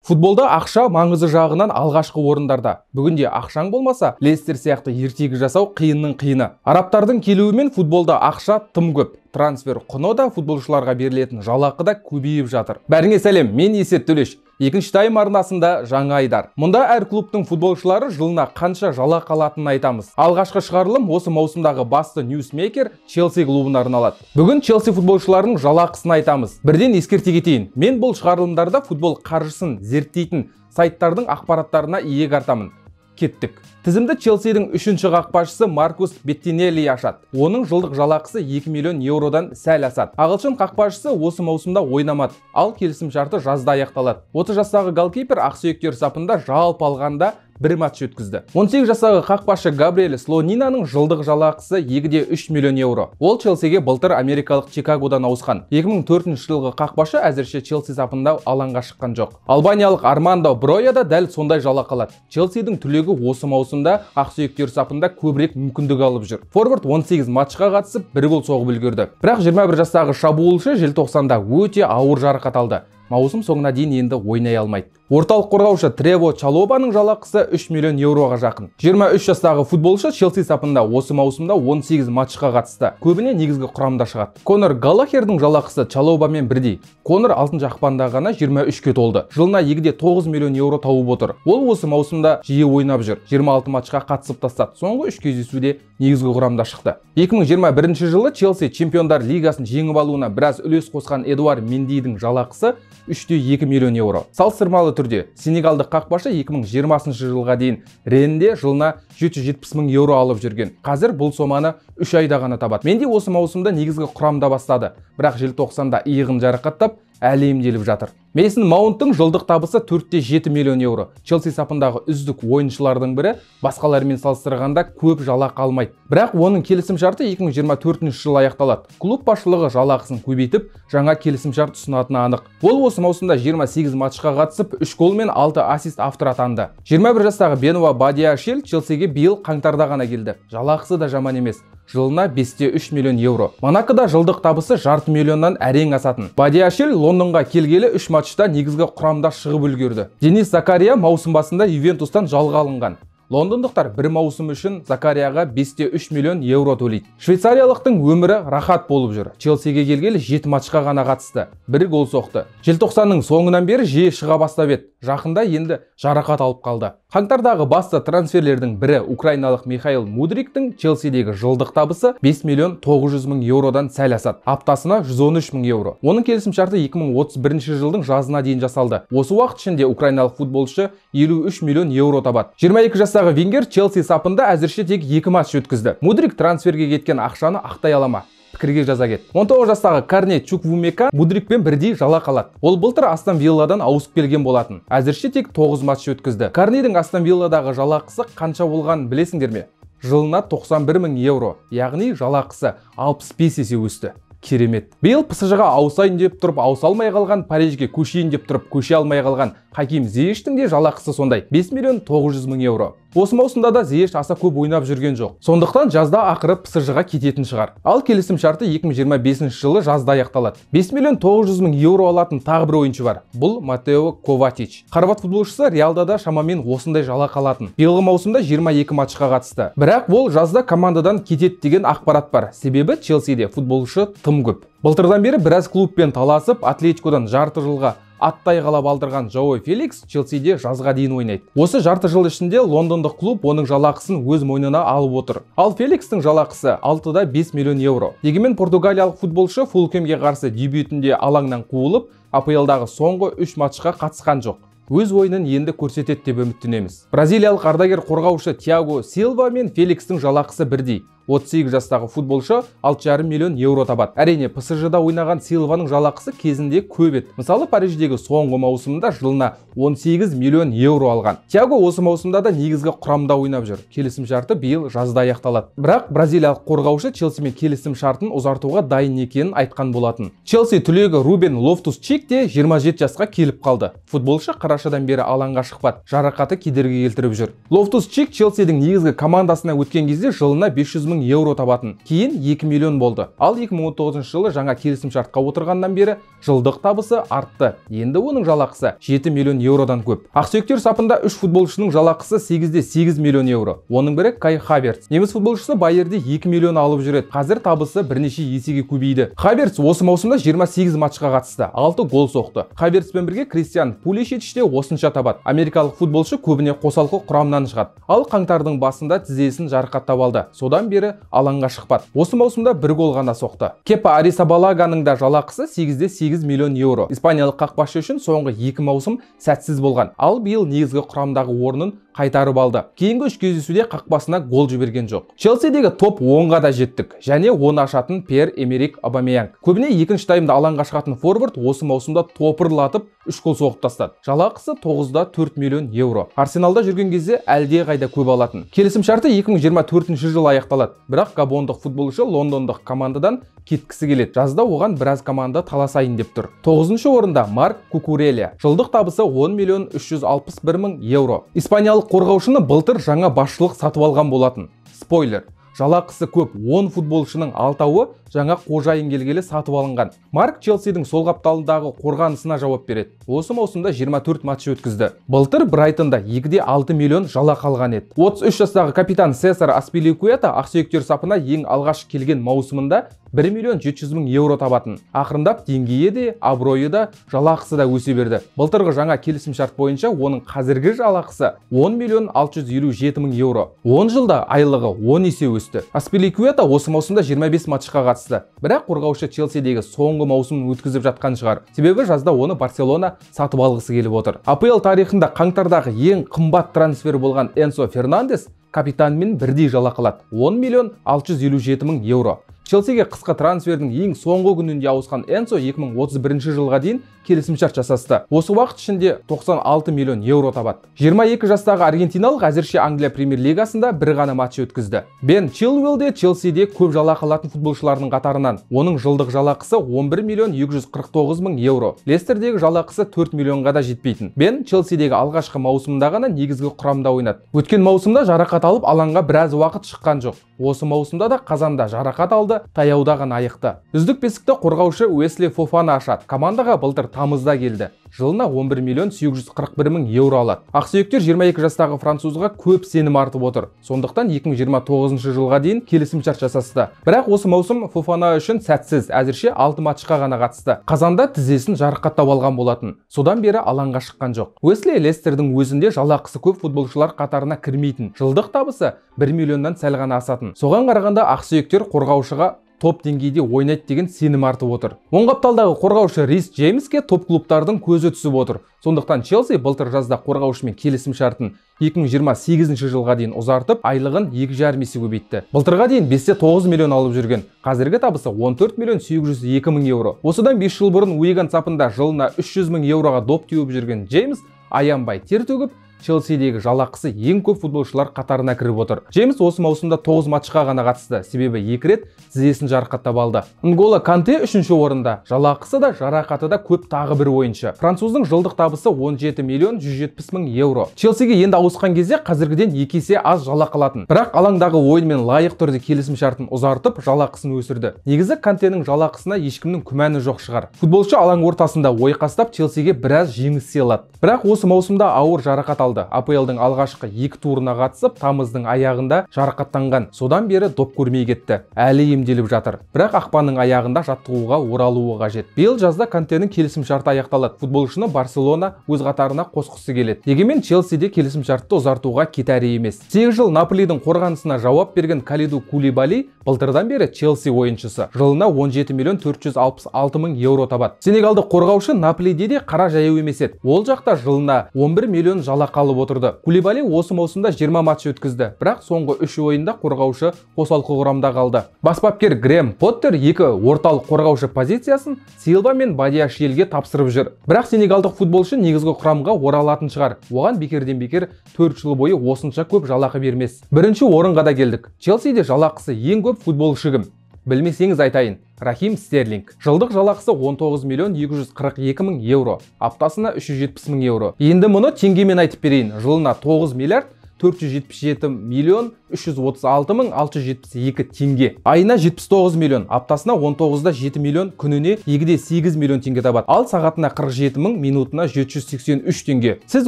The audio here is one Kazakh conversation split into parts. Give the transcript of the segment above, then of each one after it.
Футболда ақша маңызы жағынан алғашқы орындарда. Бүгінде ақшаң болмаса, Лестер сияқты ертегі жасау қиынның қиыны. Арабтардың келуімен футболда ақша тым көп. Трансфер құны да футболшыларға берілетін жалақы да көбейіп жатыр. Бәріңе сәлем, мен Есет Төлеш. Екінші тайм арнасында жаңа айдар. Мұнда әр клубтың футболшылары жылына қанша жалақы алатынын айтамыз. Алғашқы шығарылым осы маусымдағы басты ньюсмейкер Челси клубына арналады. Бүгін Челси футболшыларының жалақысын айтамыз. Бірден ескерте кетейін. Мен бұл шығарылымдарда футбол қаржысын зерттейтін сайттардың ақпараттарына иек артамын. Кеттік. Тізімді Челсидің үшінші қақпашысы Маркус Беттинелли ашады. Оның жылдық жалақысы 2 миллион еуродан сәл асады. Ағылшын қақпашысы осы маусымда ойнамады, ал келісім шарты жазда аяқталады. 30 жастағы голкипер ақсүйектер сапында жалпы алғанда бір матч өткізді. 18 жастағы қақпашы Габриэль Слонинаның жылдық жалақысы 2,3 миллион еуро. Ол Челсиге былтыр америкалық Чикагодан ауысқан. 2004 жылғы қақпашы әзірше Челси сапында алаңға шыққан жоқ. Албаниялық Армандо Броя да дәл сондай жалақы алады. Челсидің түлегі осы маусымда ақсүйектер сапында көбірек мүмкіндік алып жүр. Форвард 18 матчқа қатысып, бір гол соғып үлгерді. Бірақ 21 жастағы шабуылшы желтоқсанда өте ауыр жарақат алды. Маусым соңына дейін енді ойнай алмайды. Орталық қорғаушы Трево Чалобаның жалақысы 3 миллион еуроға жақын. 23 жастағы футболшы Челси сапында осы маусымда 18 матчқа қатысты. Көбіне негізгі құрамда шығады. Конор Галлахердің жалақысы Чалобамен бірдей. Конор 6 ақпанда ғана 23-ке толды. Жылына 2,9 миллион еуро тауып отыр. Ол осы маусымда жиі ойнап жүр. 26 матчқа қатысып тастады. Соңғы 3 кездесуде негізгі құрамда шықты. 2021 жылы Челси Чемпиондар лигасын жеңіп алуына біраз үлес қосқан Эдуард Мендидің жалақысы 3,2 миллион еуро. Салыстырмалы түрде сенегалдық қақпашы 2020 жылға дейін Ренде жылына 770 мың еуро алып жүрген. Қазір бұл соманы 3 айда ғана табады. Менди осы маусымда негізгі құрамда бастады, бірақ желтоқсанда иығын жарақаттап әлі емделіп жатыр. Мейсон Маунттың жылдық табысы 4,7 миллион еуро. Челси сапындағы үздік ойыншылардың бірі, басқалармен салыстырғанда көп жалақы алмайды. Бірақ оның келісім шарты 2024 жылы аяқталады. Клуб басшылығы жалақысын көбейтіп, жаңа келісім шарт ұсынатыны анық. Ол осы маусымда 28 матчқа қатысып, 3 гол мен 6 ассист автор атанды. 21 жастағы Бенуа Бадиашиль Челсиге биыл қаңтарда ғана келді. Жалақысы да жаман емес. Жылына 5,3 миллион еуро. Монакода жылдық табысы жарты миллионнан әрең асатын. Бадиашиль Лондонға келгелі 3 матчта негізгі құрамда шығып үлгерді. Денис Закария маусым басында Ювентустан жалға алынған. Лондондықтар бір маусым үшін Закарияға 5,3 миллион еуро төлейді. Швейцариялықтың өмірі рахат болып жүр. Челсиге келгелі 7 матчқа ғана қатысты. Бір гол соқты. Желтоқсанның соңынан бері жиі шыға бастап еді. Жақында енді жарақат алып қалды. Қаңтардағы басты трансферлердің бірі украиналық Михаил Мудриктің Челсидегі жылдық табысы 5 миллион 900 мың еуродан сәл асады. Аптасына 113 мың еуро. Оның келісім шарты 2031 жылдың жазына дейін жасалды. Осы уақыт ішінде украиналық футболшы 53 миллион еуро табады. 22 жастағы Венгер Челси сапында әзірше тек 2 матч өткізді. Мудрик трансферге кеткен ақшаны ақтай алама? Пікірге жаза кет. 19 жастағы Карне Чуквумека Мудрикпен бірдей жалақы алады. Ол былтыр Астон Вилладан ауысып келген болатын. Әзірше тек 9 матч өткізді. Карнедің Астон Вилладағы жалақысы қанша болғанын білесіңдер ме? Жылына 91 мың еуро, яғни жалақысы 65 есе өсті. Керемет. Биыл ПСЖ-ға ауысайын деп тұрып ауыса алмай қалған, Парижге көшейін деп тұрып көше алмай қалған Хаким Зиештің де жалақысы сондай, 5 миллион 900 мың еуро. Осы маусымда да Зиеш аса көп ойнап жүрген жоқ. Сондықтан жазда ақыры ПСЖ-ға кететін шығар. Ал келісім шарты 2025 жылы жазда аяқталады. 5 миллион 900 мың еуро алатын тағы бір ойыншы бар. Бұл Матео Коватич. Хорват футболшысы Реалда да шамамен осындай жалақы алатын. Биылғы маусымда 22 матчқа қатысты. Бірақ ол жазда командадан кетеді деген ақпарат бар. Себебі Челсиде футболшы тым көп. Былтырдан бері біраз клубпен таласып, Атлетикодан жарты жылға аттай қалап алдырған Жоу Феликс Челсиде жазға дейін ойнайды. Осы жарты жыл ішінде лондондық клуб оның жалақысын өз мойнына алып отыр. Ал Феликстің жалақысы 6,5 миллион еуро. Дегенмен португалиялық футболшы Фулкемге қарсы дебютінде алаңнан қуылып, АПЛ-дағы соңғы 3 матчқа қатысқан жоқ. Өз ойынын енді көрсетеді деп үміттенеміз. Бразилиялық ардагер қорғаушы Тиаго Силва мен Феликстің жалақысы бірдей. 38 жастағы футболшы 6,5 миллион еуро табады. Әрине, ПСЖ-да ойнаған Силваның жалақысы кезінде көп еді. Мысалы, Париждегі соңғы маусымда жылына 18 миллион еуро алған. Тиаго осы маусымда да негізгі құрамда ойнап жүр. Келісім шарты биыл жазда аяқталады. Бірақ бразилиялық қорғаушы Челсимен келісім шартын ұзартуға дайын екенін айтқан болатын. Челси түлегі Рубен Лофтус-Чик те 27 жасқа келіп қалды. Футболшы қарашадан бері алаңға шықпады. Жарақаты кедергі келтіріп жүр. Лофтус-Чик Челсидің негізгі командасына өткен кезде жылына 500 мың мың еуро табатын. Кейін 2 миллион болды. Ал 2019 жылы жаңа келісімшартқа отырғаннан бері жылдық табысы артты. Енді оның жалақысы 7 миллион еуродан көп. Ақсүйектер сапында 3 футболшының жалақысы 8-8 миллион еуро. Оның бірі Кай Хаверц. Неміс футболшысы Байерде 2 миллион алып жүреді. Қазір табысы бірнеше есеге көбейді. Хаверц осы маусымда 28 матчқа қатысты, 6 гол соқты. Хаверцпен бірге Кристиан Пулишич те осынша табады. Америкалық футболшы көбіне қосалқы құрамнан шығады. Ал қаңтардың басында тізесін жарақаттап алды. Содан бері алаңға шықпады. Осы маусымда 1 гол ғана соқты. Кепа Аризабалаганың да жалақысы 8-8 миллион еуро. Испаниялық қақпашы үшін соңғы 2 маусым сәтсіз болған. Ал биыл негізгі құрамдағы орнын қайтарып алды. Кейінгі 3 кездесуде қақпасына гол жіберген жоқ. Челсидегі топ 10-ға да жеттік. Және оны ашатын Пьер-Эмерик Обамеянг. Көбіне екінші таймда алаңға шығатын форвард осы маусымда топырлатып 3 гол соғып тастады. Жалақысы 9-4 миллион еуро. Арсеналда жүрген кезде әлде қайда көп алатын. Келісімшарты 2024 жылы аяқталады. Бірақ габондық футболшы лондондық командадан кеткісі келеді. Жазда оған біраз команда таласайын деп тұр. 9-шы орында Марк Кукурелия. Жылдық табысы 10 миллион 361 мың еуро. Испаниялық қорғаушыны былтыр жаңа басшылық сатып алған болатын. Спойлер. Жалақысы көп 10 футболшының 6-ы жаңа қожайын келгелі сатып алынған. Марк Челсидің сол қапталындағы қорғанысына жауап береді. Осы маусымда 24 матч өткізді. Былтыр Брайтонда 2-6 миллион жалақы алған еді. 33 жастағы капитан Сесар Аспиликуэта ақсүйектер сапына ең алғаш келген маусымында 1 миллион 700 мың еуро табатын. Ақырындап деңгейі де, абыройы да, жалақысы да өсе берді. Былтырғы жаңа келісімшарт бойынша оның қазіргі жалақысы 10 миллион 657 мың еуро. 10 жылда айлығы 10 есе өсті. Аспиликуэта осы маусымда 25 матчқа қатысты. Бірақ қорғаушы Челсидегі соңғы маусымын өткізіп жатқан шығар. Себебі жазда оны Барселона сатып алғысы келіп отыр. АПЛ тарихында қаңтардағы ең қымбат трансфер болған Энсо Фернандес капитанмен бірдей жалақы алады. 10 миллион 657 мың еуро. Челсиге қысқа трансфердің ең соңғы күнінде ауысқан Энсо 2031 жылға дейін келісімшарт жасасты. Осы уақыт ішінде 96 миллион еуро табады. 22 жастағы аргентиналық әзірше Англия премьер-лигасында бір ғана матч өткізді. Бен Чилуэлл де Челсиде көп жалақы алатын футболшылардың қатарынан. Оның жылдық жалақысы 11 миллион 249 мың еуро. Лестердегі жалақысы 4 миллионға да жетпейтін. Бен Челсидегі алғашқы маусымда ғана негізгі құрамда ойнады. Өткен маусымда жарақат алып, алаңға біраз уақыт шыққан жоқ. Осы маусымда да қазанда жарақат алды, таяуда ғана айықты. Үздік бесікті қорғаушы Уэсли Фофана ашады. Командаға былтыр тамызда келді. Жылына 11 миллион 741 мың еуро алады. Ақсүйектер 22 жастағы французға көп сенім артып отыр. Сондықтан 2029 жылға дейін келісімшарт жасасты. Бірақ осы маусым Фофана үшін сәтсіз, әзірше 6 матчқа ғана қатысты. Қазанда тізесін жарақаттап алған болатын. Содан бері алаңға шыққан жоқ. Уэсли Лестердің өзінде жалақысы көп футболшылар қатарына кірмейтін. Жылдық табысы 1 миллионнан сәл ғана асатын. Соған қарағанда ақсүйектер қорғаушыға топ деңгейде ойнайды деген сенім артып отыр. Оң қапталдағы қорғаушы Рис Джеймске топ клубтардың көзі түсіп отыр. Сондықтан Челси былтыр жазда қорғаушымен келісім шартын 2028 жылға дейін ұзартып, айлығын 2,5 есе көбейтті. Былтырға дейін 5-9 миллион алып жүрген. Қазіргі табысы 14 миллион 702 мың еуро. Осыдан 5 жыл бұрын Уиган сапында жылына 300 мың еуроға доп теуіп жүрген Джеймс аянбай тер төгіп, Челсидегі жалақысы ең көп футболшылар қатарына кіріп отыр. Джеймс осы маусымда 9 матчқа ғана қатысты, себебі 2 рет тізесін жарақаттап алды. Нголо Канте 3-ші орында, жалақысы да жарақаты да көп тағы бір ойыншы. Француздың жылдық табысы 17 миллион 170 мың еуро. Челсиге енді ауысқан кезде қазіргіден 2 есе аз жалақы алатын. Бірақ алаңдағы ойынмен лайық түрде келісім шартын ұзартып, жалақысын өсірді. Негізі Кантенің жалақысына ешкімнің күмәні жоқ шығар. Футболшы алаң ортасында ойқастап Челсиге біраз жеңіс сыйлады. Бірақ осы маусымда ауыр жарақат алды. АПЛдың алғашқы 2 турына қатысып, тамыздың аяғында жарақаттанған. Содан бері доп көрмей кетті. Әлі емделіп жатыр. Бірақ ақпанның аяғында жаттығуға оралуы қажет. Биыл жазда Кантенің келісім шарты аяқталады. Футболшыны Барселона өз қатарына қосқысы келеді. Дегенмен Челсиде келісім шартты ұзартуға кетәрі емес. 8 жыл Наполидің қорғанысына жауап берген Калиду Кулибали былтырдан бері Челси ойыншысы. Жылына 17 миллион 466 мың еуро табады. Сенегалды қорғаушы Наполиде де қара жаяу емес еді. Ол жақта жылына 11 миллион жалақы алып отырды. Кулибали осы маусымда 20 матч өткізді, бірақ соңғы 3 ойында қорғаушы қосалқы құрамда қалды. Бас бапкер Грэм Поттер 2 орталық қорғаушы позициясын Силва мен Бадиашвилиге тапсырып жүр. Бірақ сенегалдық футболшы негізгі құрамға оралатын шығар. Оған бекерден бекер 4 жыл бойы осынша көп жалақы бермес. Бірінші орынға да келдік. Челсиде жалақысы ең көп футболшы кім? Білмесеңіз айтайын. Рахим Стерлинг. Жылдық жалақысы 19 миллион 242 мың еуро. Аптасына 370 мың еуро. Енді мұны теңгемен айтып берейін. Жылына 9 миллиард 477 миллион 336 мың 672 теңге. Айына 79 миллион, аптасына 19-да 7 миллион, күніне 2-де 8 миллион теңге табады. Ал сағатына 47 мың, минутына 783 теңге. Сіз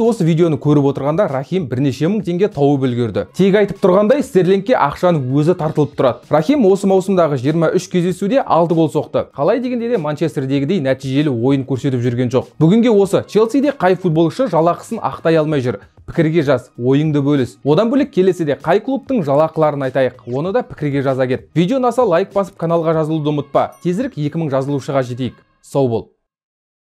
осы видеоны көріп отырғанда Рахим бірнеше мың теңге тауып үлгерді. Тек айтып тұрғандай, Стерлингке ақшаның өзі тартылып тұрады. Рахим осы маусымдағы 23 кездесуде 6 гол соқты. Қалай дегенде де Манчестердегідей нәтижелі ойын көрсетіп жүрген жоқ. Бүгінге осы Челсиде қай футболшы жалақысын ақтай алмай жүр? Пікірге жаз, ойыңды бөліс. Одан бөлек келесіде қай клубтың жалақыларын айтайық, оны да пікірге жаза кет. Видео ұнаса лайк басып каналға жазылуды ұмытпа. Тезірек 2000 жазылушыға жетейік. Сау бол.